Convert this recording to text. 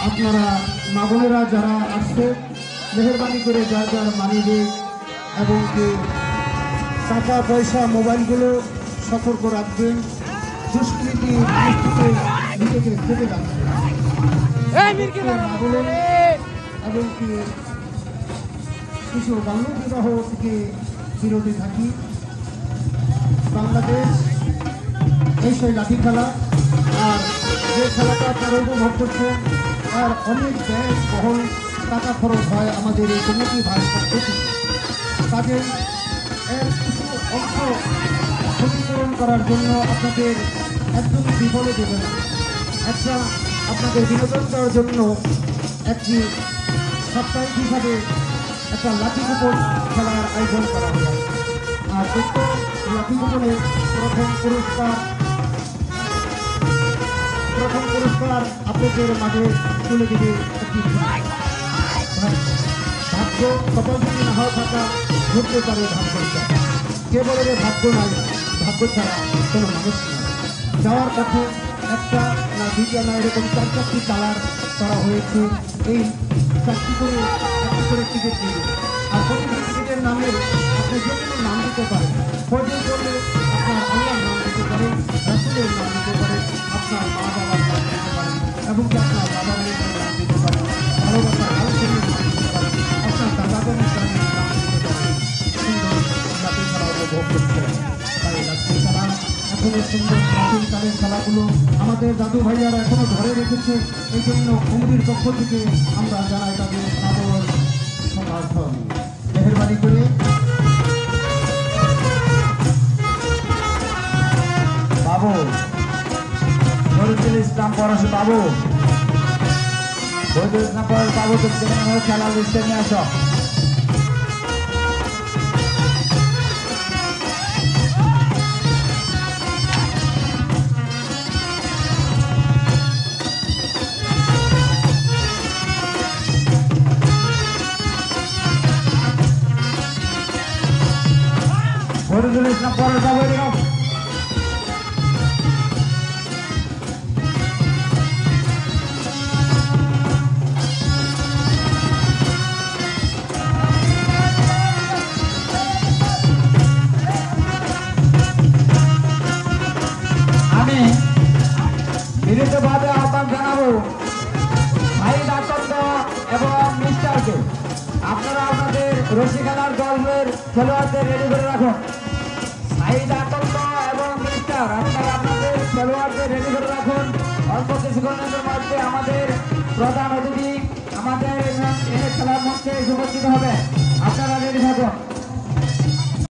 আপনারা মা বোনেরা যারা আসছে মেহরবানি করে যার যার মানিব্যাগ এবং টাকা পয়সা মোবাইলগুলো সতর্ক রাখবেন। দুষ্কৃতি নিজেকে ফেলে রাখবেন এবং কিছু বাল্য বিবাহ থেকে বিরত থাকি। বাংলাদেশ এই সেই লাঠি খেলা, আর যে খেলাটা আপনারা উপভোগ করছেন আর অনেক ব্যয় বহল টাকা খরচ হয় আমাদের এই কমিটি ভাই পদ্ধতি। তাদের এর কিছু অংশ ক্ষতিপূরণ করার জন্য আপনাদের একদম বিফলে দেবে না। একটা আপনাদের বিনোদন দেওয়ার জন্য একটি সাপ্তাহিকভাবে একটা লাঠি কুপন খেলার আয়োজন করা হয়। আর উক্ত লাঠি কুপনে প্রথম পুরস্কার আপনাদের মাঝে তুলে দেবে একটি ভাগ্য। সকল যদি না হওয়া থাকা ঘুরতে পারে ভাগ্যটা, কে বলে যে ভাগ্য নাই, ভাগ্য ছাড়া কোনো মানুষ নেই। যাওয়ার পথে একটা না দুইটা না এরকম 4-4টি কালার করা হয়েছে। এই 4টি করে একটি করে টিকিট দিবে। আর প্রতিটি টিকিটের নামে আপনি যে কোনো নাম দিতে পারেন। প্রয়োজন করলে আপনার আল্লাহর নাম দিতে পারেন, রাসূলের নাম দিতে পারেন, আপনার মা বাবার নাম দিতে পারেন এবং আপনার বাবার মেয়ের নাম দিতে পারেন, ভালোবাসার আলোচনার নাম দিতে পারেন, আপনার দাদাদের নাম দিতে পারেন। সুন্দর লাঠি খেলা উপভোগ করতে তাই লাঠি খেলা এখনো সুন্দর প্রাচীনকালের খেলাগুলো আমাদের দাদু ভাইয়ারা এখনো ধরে রেখেছে। এই জন্য কমিটির পক্ষ থেকে আমরা জানাই তাদের সাদর সমর্থন। মেহরবানি করে বাবু বৈদুল ইসলাম পরশ বাবু, বৈদুল ইসলাম পরশ বাবু, তুমি খেলার লিস্টে নিয়ে আসো। বৈদুল ইসলাম পরশ বাবু এরকম বিনীতভাবে আহ্বান জানাবো সাঈদ আকন্দ এবং মিস্টারকে, আপনারা আপনাদের রশি খেলার দলের খেলোয়াড়দের রেডি করে রাখুন। সাঈদ আকন্দ এবং মিস্টার, আপনারা আপনাদের খেলোয়াড়দের রেডি করে রাখুন। অল্প কিছুক্ষণের মধ্যে আমাদের প্রধান অতিথি আমাদের খেলার মঞ্চে উপস্থিত হবে, আপনারা রেডি থাকুন।